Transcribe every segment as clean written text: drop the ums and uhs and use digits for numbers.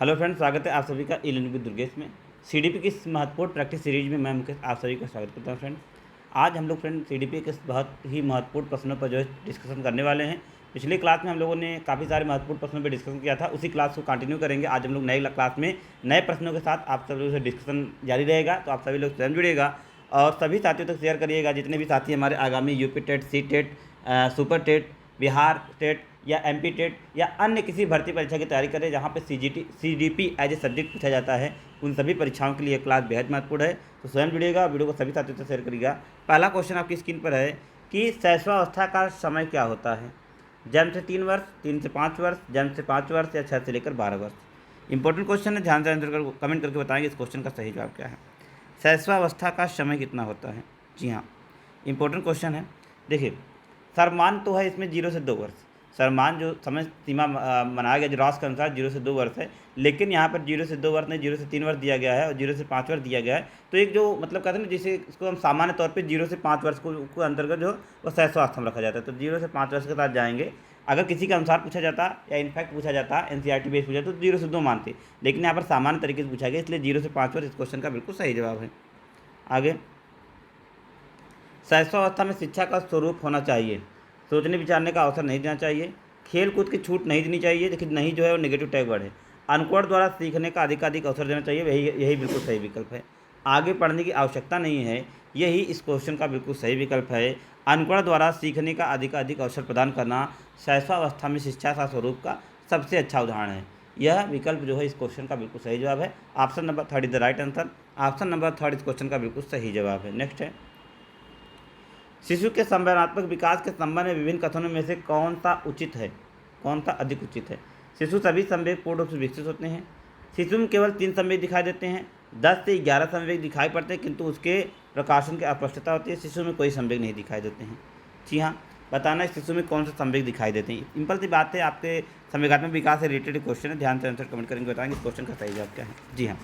Hello friends, स्वागत है आप सभी का ई-लर्निंग विद दुर्गेश में। सीडीपी की इस महत्वपूर्ण प्रैक्टिस सीरीज में मैं मुकेश आप सभी का स्वागत करता हूं। फ्रेंड्स, आज हम लोग सीडीपी के बहुत ही महत्वपूर्ण प्रश्नों पर जो है डिस्कशन करने वाले हैं। पिछली क्लास में हम लोगों ने काफ़ी सारे महत्वपूर्ण प्रश्नों पर डिस्कशन किया था, उसी क्लास को कंटिन्यू करेंगे। आज हम लोग नए क्लास में नए प्रश्नों के साथ आप सभी से डिस्कशन जारी रहेगा, तो आप सभी लोग स्वयं जुड़िएगा और सभी साथियों तक शेयर करिएगा। जितने भी साथी हमारे आगामी UP TET, CTET, super TET, Bihar TET या एमपी टेट या अन्य किसी भर्ती परीक्षा की तैयारी करें जहां पे सीडीपी एज ए सब्जेक्ट पूछा जाता है, उन सभी परीक्षाओं के लिए क्लास बेहद महत्वपूर्ण है। तो स्वयं जुड़िएगा, वीडियो को सभी साथियों से शेयर करिएगा। पहला क्वेश्चन आपकी स्क्रीन पर है कि शैशवावस्था का समय क्या होता है? जन्म से 3 वर्ष, 3 से 5 वर्ष, जन्म से 5 वर्ष या 6 से लेकर 12 वर्ष। इंपॉर्टेंट क्वेश्चन है, ध्यान से आंसर कर कमेंट करके बताएंगे इस क्वेश्चन का सही जवाब क्या है। शैशवावस्था का समय कितना होता है? जी हाँ, इंपॉर्टेंट क्वेश्चन है। देखिए, सर्वमान तो है इसमें 0 से 2 वर्ष। सर्वमान जो समय सीमा बनाया गया जो रास के अनुसार 0 से 2 वर्ष है, लेकिन यहाँ पर 0 से 2 वर्ष नहीं, 0 से 3 वर्ष दिया गया है और 0 से 5 वर्ष दिया गया है। तो एक जो मतलब कहते हैं ना, जिसे इसको हम सामान्य तौर पे 0 से 5 वर्ष को अंतर्गत जो वो शैशवावस्था में रखा जाता है। तो 0 से 5 वर्ष के साथ जाएंगे। अगर किसी के अनुसार पूछा जाता या इनफैक्ट पूछा जाता एनसीईआरटी बेस पूछा तो 0 से 2 मानते, लेकिन यहाँ पर सामान्य तरीके से पूछा गया, इसलिए 0 से 5 वर्ष इस क्वेश्चन का बिल्कुल सही जवाब है। आगे, शैशवावस्था में शिक्षा का स्वरूप होना चाहिए, सोचने विचारने का अवसर नहीं देना चाहिए, खेल कूद की छूट नहीं देनी चाहिए। देखिए, नहीं जो है वो नेगेटिव टैग वर्ड है। अनुकरण द्वारा सीखने का अधिकाधिक अवसर देना चाहिए, यही बिल्कुल सही विकल्प है। आगे पढ़ने की आवश्यकता नहीं है, यही इस क्वेश्चन का बिल्कुल सही विकल्प है। अनुकरण द्वारा सीखने का अधिकाधिक अवसर प्रदान करना शैशवावस्था में शिक्षा का स्वरूप का सबसे अच्छा उदाहरण है। यह विकल्प जो है इस क्वेश्चन का बिल्कुल सही जवाब है। Option number 3 is the right answer. Option number 3 इस क्वेश्चन का बिल्कुल सही जवाब है। नेक्स्ट है, शिशु के संज्ञानात्मक विकास के संबंध में विभिन्न कथनों में से कौन सा उचित है, कौन सा अधिक उचित है? शिशु सभी संवेग पूर्ण रूप से विकसित होते हैं। शिशु में केवल 3 संवेग दिखाई देते हैं। 10 से 11 संवेग दिखाई पड़ते हैं, किंतु उसके प्रकाशन की अस्पष्टता होती है। शिशु में कोई संवेग नहीं दिखाई देते हैं। जी हाँ, बताना है शिशु में कौन से संवेग दिखाई देते हैं। सिंपल सी बात है, आपके संवेगात्मक विकास से रिलेटेड क्वेश्चन है। ध्यान से आंसर कमेंट करेंगे, बताएंगे इस क्वेश्चन का सही जवाब क्या है। जी हाँ,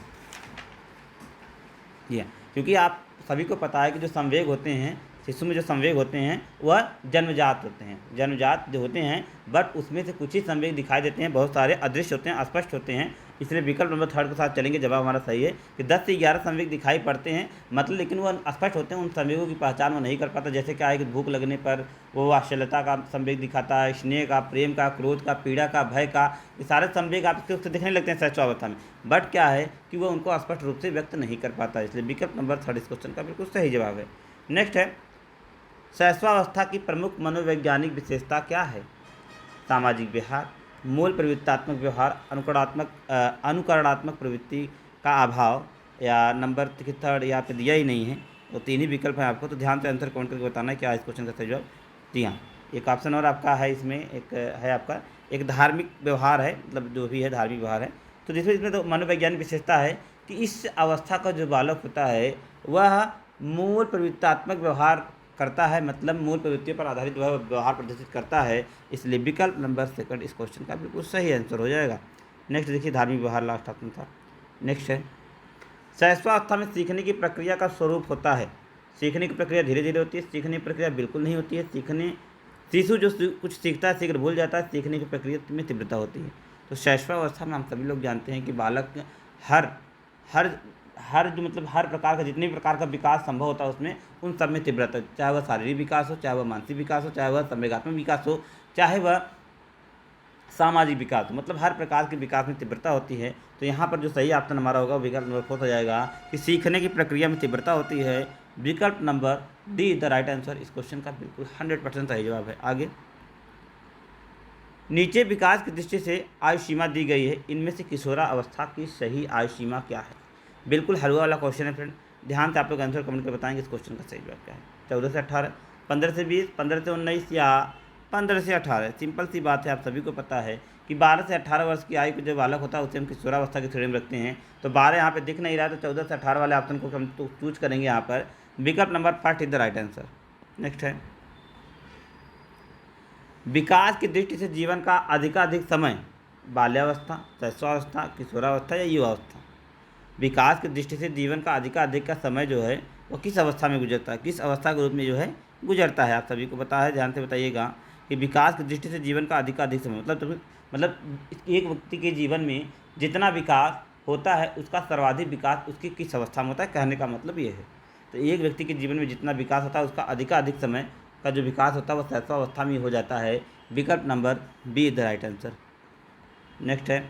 क्योंकि आप सभी को पता है कि जो संवेग होते हैं शिशु में, जो संवेग होते हैं वह जन्मजात होते हैं, जन्मजात जो होते हैं, बट उसमें से कुछ ही संवेग दिखाई देते हैं, बहुत सारे अदृश्य होते हैं, अस्पष्ट होते हैं। इसलिए विकल्प नंबर 3 के साथ चलेंगे, जवाब हमारा सही है कि 10 से 11 संवेग दिखाई पड़ते हैं, मतलब लेकिन वह अस्पष्ट होते हैं, उन संवेगों की पहचान वो नहीं कर पाता। जैसे क्या है कि भूख लगने पर वो वात्सल्यता का संवेग दिखाता है, स्नेह का, प्रेम का, क्रोध का, पीड़ा का, भय का, ये सारे संवेग आपके उससे दिखने लगते हैं शैशवावस्था में, बट क्या है कि वह उनको स्पष्ट रूप से व्यक्त नहीं कर पाता। इसलिए विकल्प नंबर 3 इस क्वेश्चन का बिल्कुल सही जवाब है। नेक्स्ट है, शैशवावस्था की प्रमुख मनोवैज्ञानिक विशेषता क्या है? सामाजिक व्यवहार, मूल प्रवृत्तात्मक व्यवहार, अनुकरणात्मक प्रवृत्ति का अभाव, या नंबर 3 यहाँ पे दिया ही नहीं है, तो 3 ही विकल्प है आपको। तो ध्यान से आंसर कमेंट करके बताना है क्या है इस क्वेश्चन का सही जवाब। जी हाँ, एक ऑप्शन और आपका है इसमें, एक है आपका एक धार्मिक व्यवहार है, मतलब जो भी है धार्मिक व्यवहार है। तो जिसमें इसमें तो मनोवैज्ञानिक विशेषता है कि इस अवस्था का जो बालक होता है वह मूल प्रवृत्तात्मक व्यवहार करता है, मतलब मूल प्रवृत्तियों पर आधारित वह व्यवहार प्रदर्शित करता है। इसलिए विकल्प नंबर 2 इस क्वेश्चन का बिल्कुल सही आंसर हो जाएगा। नेक्स्ट देखिए, धार्मिक व्यवहार लास्ट ऑप्शन था। नेक्स्ट है, शैशवावस्था में सीखने की प्रक्रिया का स्वरूप होता है। सीखने की प्रक्रिया धीरे धीरे होती है, सीखने की प्रक्रिया बिल्कुल नहीं होती है। शिशु जो कुछ सीखता है शीघ्र भूल जाता है, सीखने की प्रक्रिया में तीव्रता होती है। तो शैशवावस्था में हम सभी लोग जानते हैं कि बालक हर हर हर जो मतलब हर प्रकार का, जितने भी प्रकार का विकास संभव होता है उसमें, उन सब में तीव्रता, चाहे वह शारीरिक विकास हो, चाहे वह मानसिक विकास हो, चाहे वह संवेगात्मक विकास हो, चाहे वह सामाजिक विकास हो, मतलब हर प्रकार के विकास में तीव्रता होती है। तो यहाँ पर जो सही ऑप्शन हमारा होगा विकल्प नंबर 4 हो जाएगा कि सीखने की प्रक्रिया में तीव्रता होती है। विकल्प number D is the right answer. इस क्वेश्चन का बिल्कुल 100% सही जवाब है। आगे, नीचे विकास की दृष्टि से आयु सीमा दी गई है, इनमें से किशोरावस्था की सही आयु सीमा क्या है? बिल्कुल हलवा वाला क्वेश्चन है फ्रेंड, ध्यान से आप लोग आंसर कमेंट कर बताएंगे इस क्वेश्चन का सही जवाब क्या है। 14 से 18, 15 से 20, 15 से 19 या 15 से 18। सिंपल सी बात है, आप सभी को पता है कि 12 से 18 वर्ष की आयु का जो बालक होता है उसे हम किशोरावस्था की श्रेणी में रखते हैं। तो 12 यहाँ पे दिख नहीं रहा है, तो 14 से 18 वाले ऑप्शन को हम तो चूज करेंगे यहाँ पर। विकल्प number 5 is the right answer. Next है, विकास की दृष्टि से जीवन का अधिकाधिक समय बाल्यावस्था, शैशवावस्था, किशोरावस्था या युवावस्था? विकास की दृष्टि से जीवन का अधिकाधिक का समय जो है वो किस अवस्था में गुजरता है, किस अवस्था के रूप में जो है गुजरता है? आप सभी को पता है, ध्यान से बताइएगा कि विकास की दृष्टि से जीवन का अधिकाधिक समय मतलब एक व्यक्ति के जीवन में जितना विकास होता है उसका सर्वाधिक विकास उसकी किस अवस्था में होता है, कहने का मतलब ये है। तो एक व्यक्ति के जीवन में जितना विकास होता है उसका अधिकाधिक समय का जो विकास होता है वह शैशवावस्था में हो जाता है। विकल्प number B is the right answer. Next है,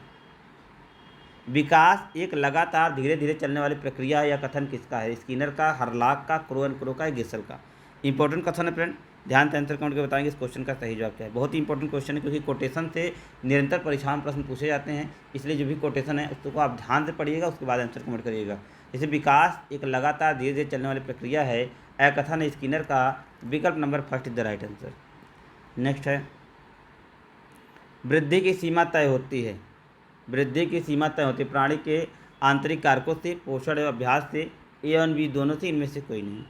विकास एक लगातार धीरे धीरे चलने वाली प्रक्रिया है या कथन किसका है, स्किनर का, हर्लॉक का, क्रो एंड क्रो का, गेसल का। इंपॉर्टेंट क्वेश्चन है फ्रेंड, ध्यान से आंसर कमेंट के बताएंगे इस क्वेश्चन का सही जवाब क्या है। बहुत ही इंपॉर्टेंट क्वेश्चन है क्योंकि कोटेशन से निरंतर परीक्षा प्रश्न पूछे जाते हैं, इसलिए जो भी कोटेशन है उसको आप ध्यान से पढ़िएगा, उसके बाद आंसर कमेंट करिएगा। जैसे विकास एक लगातार धीरे धीरे चलने वाली प्रक्रिया है, कथन है स्किनर का। विकल्प नंबर first is the right answer. Next है, वृद्धि की सीमा तय होती है, वृद्धि की सीमा तय होती है प्राणी के आंतरिक कारकों से, पोषण एवं अभ्यास से, ए और बी दोनों से, इनमें से कोई नहीं।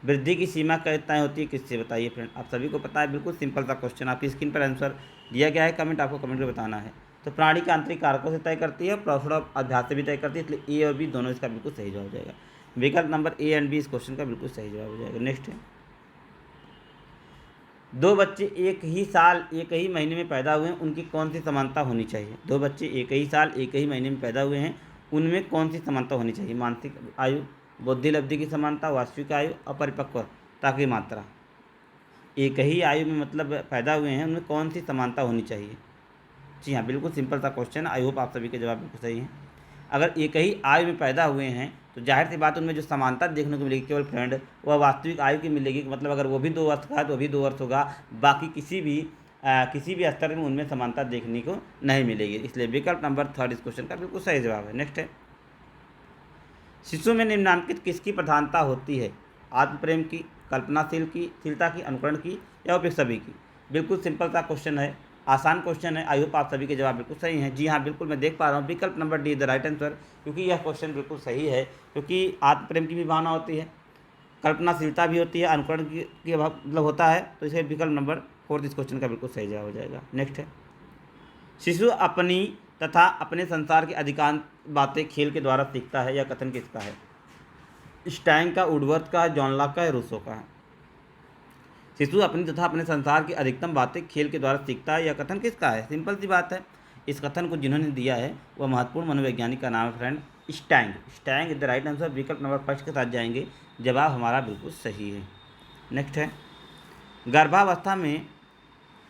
वृद्धि की सीमा तय होती है किससे, बताइए फ्रेंड। आप सभी को पता है, बिल्कुल सिंपल सा क्वेश्चन, आपकी स्क्रीन पर आंसर दिया गया है, कमेंट आपको कमेंट में बताना है। तो प्राणी के आंतरिक कारकों से तय करती है, पोषण और अभ्यास से भी तय करती है, इसलिए ए और बी दोनों इसका बिल्कुल सही जवाब हो जाएगा। विकल्प नंबर ए एंड बी इस क्वेश्चन का बिल्कुल सही जवाब हो जाएगा। नेक्स्ट है, दो बच्चे एक ही साल एक ही महीने में पैदा हुए हैं, उनकी कौन सी समानता होनी चाहिए। दो बच्चे एक ही साल एक ही महीने में पैदा हुए हैं, उनमें कौन सी समानता होनी चाहिए। मानसिक आयु, बुद्धि लब्धि की समानता, वास्तविक आयु, अपरिपक्वता की मात्रा। एक ही आयु में मतलब पैदा हुए हैं, उनमें कौन सी समानता होनी चाहिए। जी हाँ, बिल्कुल सिंपल सा क्वेश्चन, आई होप आप सभी के जवाब बिल्कुल सही हैं। अगर एक ही आयु में पैदा हुए हैं तो जाहिर सी बात उनमें जो समानता देखने को मिलेगी केवल फ्रेंड वह वास्तविक आयु की मिलेगी। मतलब अगर वो भी 2 वर्ष का है तो भी 2 वर्ष होगा, बाकी किसी भी स्तर में उनमें समानता देखने को नहीं मिलेगी। इसलिए विकल्प नंबर थर्ड इस क्वेश्चन का बिल्कुल सही जवाब है। नेक्स्ट है, शिशु में निम्नलिखित किसकी प्रधानता होती है। आत्मप्रेम की, कल्पनाशीलता की, अनुकरण की, या फिर सभी की। बिल्कुल सिंपल सा क्वेश्चन है, आसान क्वेश्चन है, आई होप आप सभी के जवाब बिल्कुल सही हैं। जी हाँ, बिल्कुल मैं देख पा रहा हूँ विकल्प number D the right answer, क्योंकि यह क्वेश्चन बिल्कुल सही है। क्योंकि आत्मप्रेम की भी भावना होती है, कल्पनाशीलता भी होती है, अनुकरण की मतलब होता है, तो इसे विकल्प नंबर फोर्थ इस क्वेश्चन का बिल्कुल सही जवाब हो जाएगा। नेक्स्ट है, शिशु अपनी तथा अपने संसार की अधिकांश बातें खेल के द्वारा सीखता है, यह कथन किसका है। स्टैंग का, वुडवर्थ का, जॉन लॉक का, रूसो का है। शिशु अपनी तथा अपने संसार की अधिकतम बातें खेल के द्वारा सीखता है, यह कथन किसका है। सिंपल सी बात है, इस कथन को जिन्होंने दिया है वह महत्वपूर्ण मनोवैज्ञानिक का नाम है Friend Stang. Stang is the right answer. विकल्प नंबर फर्स्ट के साथ जाएंगे, जवाब हमारा बिल्कुल सही है। नेक्स्ट है, गर्भावस्था में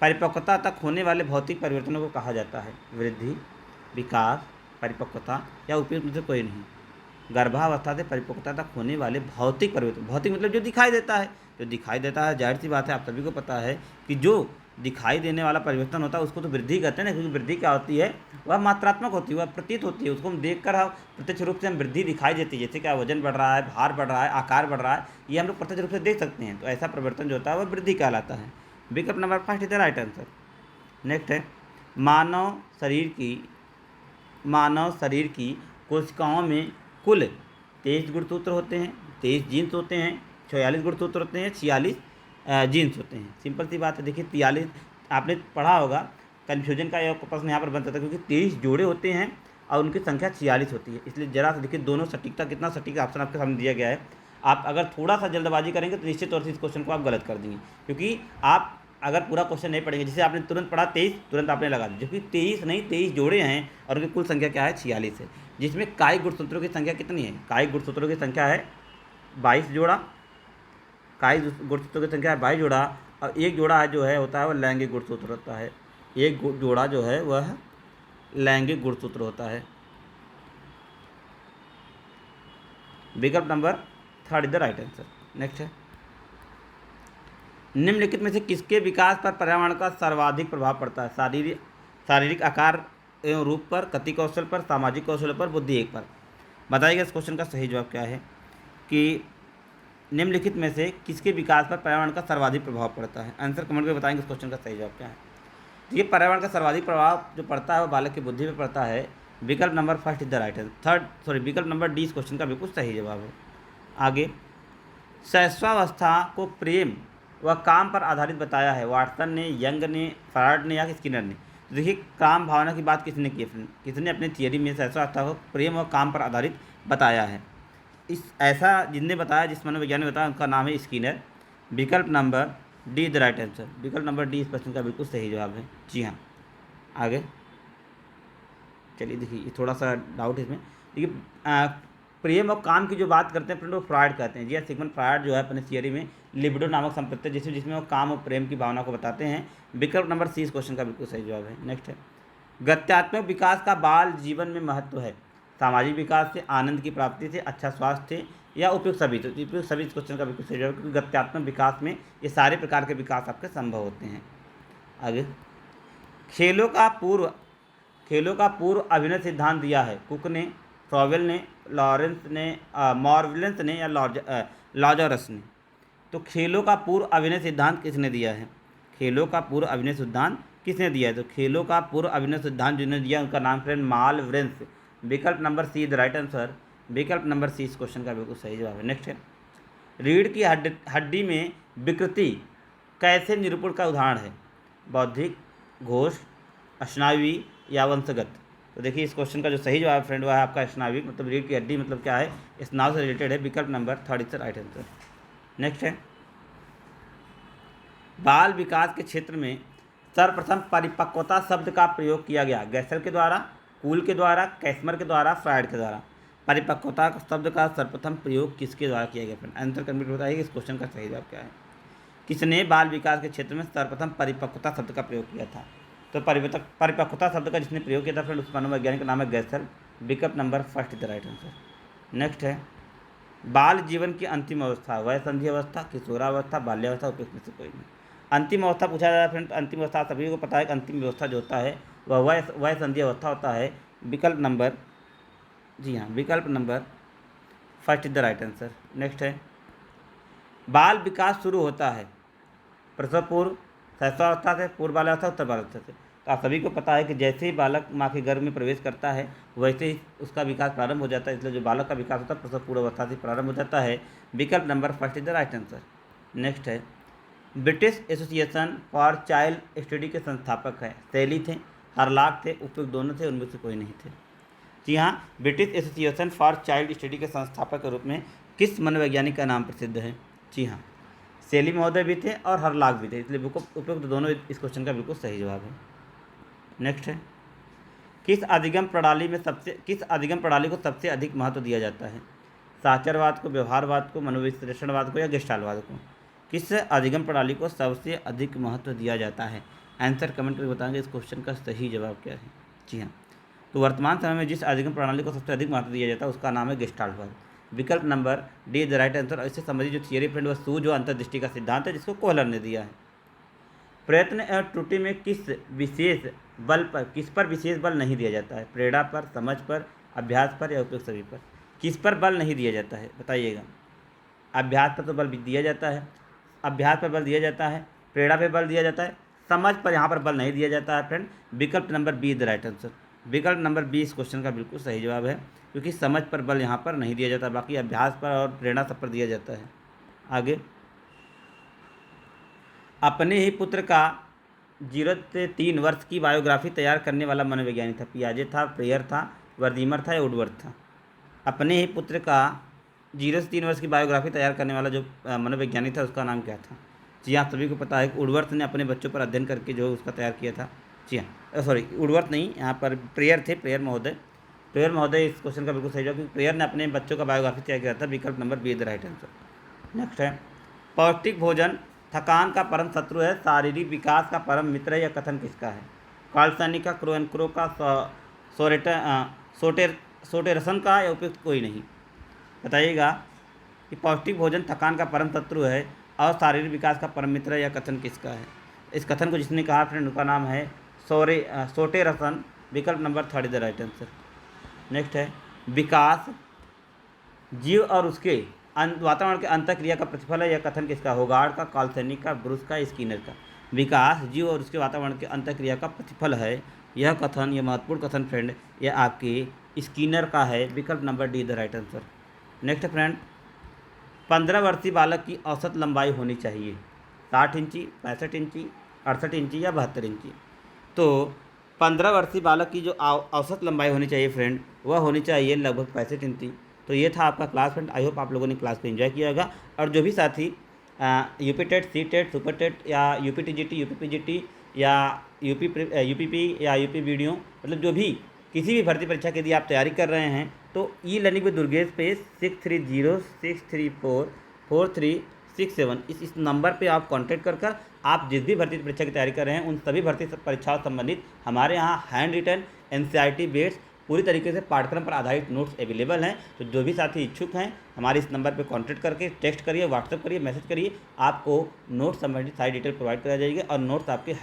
परिपक्वता तक होने वाले भौतिक परिवर्तनों को कहा जाता है। वृद्धि, विकास, परिपक्वता, या उपयुक्त में से कोई नहीं। गर्भावस्था से परिपक्वता तक होने वाले भौतिक परिवर्तन, भौतिक मतलब जो दिखाई देता है, जो दिखाई देता है जाहिर सी बात है आप सभी को पता है कि जो दिखाई देने वाला परिवर्तन होता है उसको तो वृद्धि कहते हैं ना, क्योंकि वृद्धि क्या होती है, वह मात्रात्मक होती है, वह प्रतीत होती है, उसको हम देखकर हम प्रत्यक्ष रूप से हम वृद्धि दिखाई देती है। जैसे क्या वजन बढ़ रहा है, भार बढ़ रहा है, आकार बढ़ रहा है, ये हम लोग प्रत्यक्ष रूप से देख सकते हैं। तो ऐसा परिवर्तन जो होता है वह वृद्धि कहलाता है। विकल्प नंबर first is the right answer. Next है, मानव शरीर की कोशिकाओं में कुल 23 गुणसूत्र होते हैं, 23 जीन्स होते हैं, 46 गुणसूत्र होते हैं, 46 जीन्स होते हैं। सिंपल सी बात है, देखिए 43 आपने पढ़ा होगा, कन्फ्यूजन का यह प्रश्न यहाँ पर बन सकता है, क्योंकि 23 जोड़े होते हैं और उनकी संख्या 46 होती है। इसलिए जरा सा देखिए दोनों सटीकता, कितना सटीक ऑप्शन आपके सामने दिया गया है। आप अगर थोड़ा सा जल्दबाजी करेंगे तो निश्चित तौर से इस क्वेश्चन को आप गलत कर देंगे, क्योंकि आप अगर पूरा क्वेश्चन नहीं पढ़ेंगे, जैसे आपने तुरंत पढ़ा 23, तुरंत आपने लगा दिया, जबकि 23 नहीं 23 जोड़े हैं और उनकी कुल संख्या क्या है, 46 है। जिसमें कायिक गुणसूत्रों की संख्या कितनी है, कायिक गुणसूत्रों की संख्या है 22 जोड़ा, कायिक गुणसूत्रों की संख्या है 22 जोड़ा, और एक जोड़ा है जो है होता है वह लैंगिक गुणसूत्र होता है। एक जोड़ा जो है वह लैंगिक गुणसूत्र होता है। विकल्प number third is the right answer. Next है, निम्नलिखित में से किसके विकास पर पर्यावरण का सर्वाधिक प्रभाव पड़ता है। शारीरिक आकार एवं रूप पर, कति कौशल पर, सामाजिक कौशल पर, बुद्धि एक पर। बताइएगा इस क्वेश्चन का सही जवाब क्या है कि निम्नलिखित में से किसके विकास पर पर्यावरण का सर्वाधिक प्रभाव पड़ता है। आंसर कमेंट में बताएंगे इस क्वेश्चन का सही जवाब क्या है। तो ये पर्यावरण का सर्वाधिक प्रभाव जो पड़ता है वो बालक की बुद्धि पर पड़ता है। विकल्प नंबर first is the right answer. विकल्प नंबर डी इस क्वेश्चन का बिल्कुल सही जवाब है। आगे, शैशवावस्था को प्रेम व काम पर आधारित बताया है। वाटसन ने, यंग ने, फ्रायड ने, या स्किनर ने। तो देखिए काम भावना की बात किसने की है, किसने अपनी थियरी में शैशवावस्था को प्रेम और काम पर आधारित बताया है। ऐसा जिनने बताया, जिस मनोविज्ञान ने बताया, उनका नाम है स्किनर। विकल्प number D the right answer. विकल्प नंबर डी इस प्रश्न का बिल्कुल सही जवाब है। जी हाँ। आगे, चलिए देखिए, ये थोड़ा सा डाउट है इसमें। देखिए प्रेम और काम की जो बात करते हैं फ्रेंड, वो फ्रॉयड कहते हैं। जी हाँ, सिगमंड फ्रॉयड जो है अपने थियरी में लिबिडो नामक संपत्ति जिसमें वो काम और प्रेम की भावना को बताते हैं। विकल्प नंबर सी इस क्वेश्चन का बिल्कुल सही जवाब है। नेक्स्ट है, गत्यात्मक विकास का बाल जीवन में महत्व है। सामाजिक विकास से, आनंद की प्राप्ति से, अच्छा स्वास्थ्य से, या उपयुक्त सभी। तो उपयुक्त सभी इस क्वेश्चन का बिल्कुल सही जवाब है, क्योंकि गत्यात्मक विकास में ये सारे प्रकार के विकास आपके संभव होते हैं। आगे, खेलों का पूर्व अभिनय सिद्धांत दिया है। कुक ने, फ्रॉवेल ने, लॉरेंस ने, मॉर्विलेंस ने, या लॉजरस ने। तो खेलों का पूर्व अभिनय सिद्धांत किसने दिया है? खेलों का पूर्व अभिनय सिद्धांत किसने दिया है? तो खेलों का पूर्व अभिनय सिद्धांत जिन्होंने दिया उनका नाम फ्रेंड मॉर्विलेंस। विकल्प number see the right answer. विकल्प नंबर सी इस क्वेश्चन का बिल्कुल सही जवाब है। नेक्स्ट है, रीढ़ की हड्डी में विकृति कैसे निरूपण का उदाहरण है? बौद्धिक, घोष, स्नायुवी, या वंशगत। तो देखिए इस क्वेश्चन का जो सही जवाब फ्रेंड वो है आपका स्नायुविक, मतलब रीढ़ की हड्डी मतलब क्या है? स्नायु से रिलेटेड है। विकल्प number third is the right answer. Next है, बाल विकास के क्षेत्र में सर्वप्रथम परिपक्वता शब्द का प्रयोग किया गया। गैसल के द्वारा, कूल के द्वारा, कैस्मर के द्वारा, फ्रायड के द्वारा। परिपक्वता शब्द का सर्वप्रथम प्रयोग किसके द्वारा किया गया फ्रेंड? आंसर कमेंट में बताइए इस क्वेश्चन का सही जवाब क्या है। किसने बाल विकास के क्षेत्र में सर्वप्रथम परिपक्वता शब्द का प्रयोग किया था? तो परिपक्वता शब्द का जिसने प्रयोग किया था फ्रेंड उस मनोवैज्ञानिक का नाम है गैसल। विकल्प नंबर first is the right answer. Next है, बाल जीवन की अंतिम अवस्था, वय संधि अवस्था, किशोरावस्था, बाल्यावस्था, उपयुक्त में से कोई नहीं। अंतिम अवस्था पूछा जा रहा है फ्रेंड। अंतिम अवस्था सभी को पता है कि अंतिम अवस्था जो होता है वह वय संधि अवस्था होता है। विकल्प नंबर, जी हाँ, विकल्प नंबर first is the right answer. Next है, बाल विकास शुरू होता है प्रसव पूर्व, शैशवावस्था से, पूर्व बाल्यावस्था, उत्तर बाल्यावस्था से। तो आप सभी को पता है कि जैसे ही बालक माँ के गर्भ में प्रवेश करता है वैसे ही उसका विकास प्रारंभ हो जाता है। इसलिए जो बालक का विकास होता है प्रसव पूर्व अवस्था से प्रारंभ हो जाता है। विकल्प नंबर first is the right answer. Next है, British association for child study के संस्थापक है। शैली थे, हरलाक थे, उपयुक्त दोनों थे, उनमें से कोई नहीं थे। जी हाँ, British association for child study के संस्थापक के रूप में किस मनोवैज्ञानिक का नाम प्रसिद्ध है? जी हाँ, शैली महोदय भी थे और हरलाक भी थे, इसलिए उपयुक्त दोनों इस क्वेश्चन का बिल्कुल सही जवाब है। नेक्स्ट है, किस अधिगम प्रणाली को सबसे अधिक महत्व दिया जाता है? साक्षरवाद को, व्यवहारवाद को, मनोविश्लेषणवाद को, या गेस्टाल्टवाद को? किस अधिगम प्रणाली को सबसे अधिक महत्व दिया जाता है? आंसर कमेंट करके बताएंगे इस क्वेश्चन का सही जवाब क्या है। जी हाँ, तो वर्तमान समय में जिस अधिगम प्रणाली को सबसे अधिक महत्व दिया जाता है उसका नाम है गेस्टाल्टवाद। विकल्प number D the right answer. इससे संबंधित जो थियरी फ्रेंड वह सूझ व अंतर्दृष्टि का सिद्धांत है जिसको कोहलर ने दिया है। प्रयत्न एवं त्रुटि में किस पर विशेष बल नहीं दिया जाता है? प्रेरणा पर, समझ पर, अभ्यास पर, या उपयुक्त सभी पर? किस पर बल नहीं दिया जाता है बताइएगा? अभ्यास पर तो बल दिया जाता है, अभ्यास पर बल दिया जाता है, प्रेरणा पर बल दिया जाता है, समझ पर यहाँ पर बल नहीं दिया जाता है फ्रेंड। विकल्प number be the right answer. विकल्प नंबर बी इस क्वेश्चन का बिल्कुल सही जवाब है, क्योंकि समझ पर बल यहाँ पर नहीं दिया जाता, बाकी अभ्यास पर और प्रेरणा सब पर दिया जाता है। आगे, अपने ही पुत्र का 0 से 3 वर्ष की बायोग्राफी तैयार करने वाला मनोवैज्ञानिक था। पियाजे था, प्रेयर था, वर्दीमर था, या वुडवर्थ था? अपने ही पुत्र का 0 से 3 वर्ष की बायोग्राफी तैयार करने वाला जो मनोवैज्ञानिक था उसका नाम क्या था? जी आप सभी को पता है कि वुडवर्थ ने अपने बच्चों पर अध्ययन करके जो उसका तैयार किया था। जी हाँ, सॉरी वुडवर्थ नहीं, यहाँ पर प्रेयर थे, प्रेयर महोदय इस क्वेश्चन का बिल्कुल सही जवाब, क्योंकि प्रेयर ने अपने बच्चों का बायोग्राफी तैयार किया था। विकल्प number be the right answer. Next है, पौष्टिक भोजन थकान का परम शत्रु है, शारीरिक विकास का परम मित्र है, या कथन किसका है? कार्लसनी का, क्रोएनक्रो का, सोटेरसन का, या उपयुक्त कोई नहीं? बताइएगा कि पौष्टिक भोजन थकान का परम शत्रु है और शारीरिक विकास का परम मित्र है, या कथन किसका है? इस कथन को जिसने कहा फ्रेंड उनका नाम है सोटेरसन। विकल्प number third is the right answer. Next है, विकास जीव और उसके वातावरण के अंतःक्रिया का प्रतिफल है, या कथन किसका? होगार्ड का, कार्लसनी का, ब्रूस का, स्किनर का? विकास जीव और उसके वातावरण के अंतःक्रिया का प्रतिफल है, यह कथन, यह महत्वपूर्ण कथन फ्रेंड यह आपके स्किनर का है। विकल्प number D the right answer. Next friend, 15 वर्षीय बालक की औसत लंबाई होनी चाहिए 60 इंची, 65 इंची, 68 इंची, या 72 इंची? तो 15 वर्षीय बालक की जो औसत लंबाई होनी चाहिए फ्रेंड वह होनी चाहिए लगभग 65 इंची। तो ये था आपका क्लास फ्रेंड। आई होप आप लोगों ने क्लास को एंजॉय किया होगा। और जो भी साथी UP TET, CTET, super TET, या यूपी टीजीटी, यूपी पीजीटी, या यूपीपी या यूपी वीडियो, मतलब जो भी किसी भी भर्ती परीक्षा की यदि आप तैयारी कर रहे हैं तो ई लर्निंग विद दुर्गेश पे 6306344367 इस नंबर पे आप कांटेक्ट कर आप जिस भी भर्ती परीक्षा की तैयारी कर रहे हैं उन सभी भर्ती परीक्षाओं से संबंधित हमारे यहाँ हैंड रिटन एनसीईआरटी बेस्ड पूरी तरीके से पाठ्यक्रम पर आधारित नोट्स अवेलेबल हैं। तो जो भी साथी इच्छुक हैं हमारे इस नंबर पर कांटेक्ट करके टेक्स्ट करिए, व्हाट्सएप करिए, मैसेज करिए, आपको नोट्स संबंधित सारी डिटेल प्रोवाइड कराई जाएगी और नोट्स आपके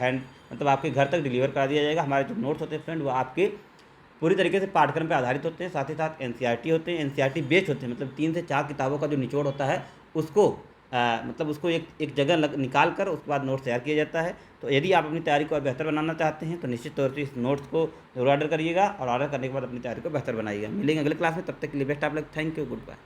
मतलब आपके घर तक डिलीवर करा दिया जाएगा। हमारे जो नोट्स होते हैं फ्रेंड वो आपके पूरी तरीके से पाठ्यक्रम पर आधारित होते हैं, साथ ही साथ एनसीईआरटी होते हैं, एनसीईआरटी बेस्ड होते हैं, मतलब 3 से 4 किताबों का जो निचोड़ होता है उसको मतलब उसको एक जगह निकाल कर उसके बाद नोट्स तैयार किया जाता है। तो यदि आप अपनी तैयारी को और बेहतर बनाना चाहते हैं तो निश्चित तौर से इस नोट्स को जरूर ऑर्डर करिएगा और ऑर्डर करने के बाद अपनी तैयारी को बेहतर बनाइएगा। मिलेंगे अगले क्लास में, तब तक के लिए बेस्ट आप लोग, थैंक यू, गुड बाय।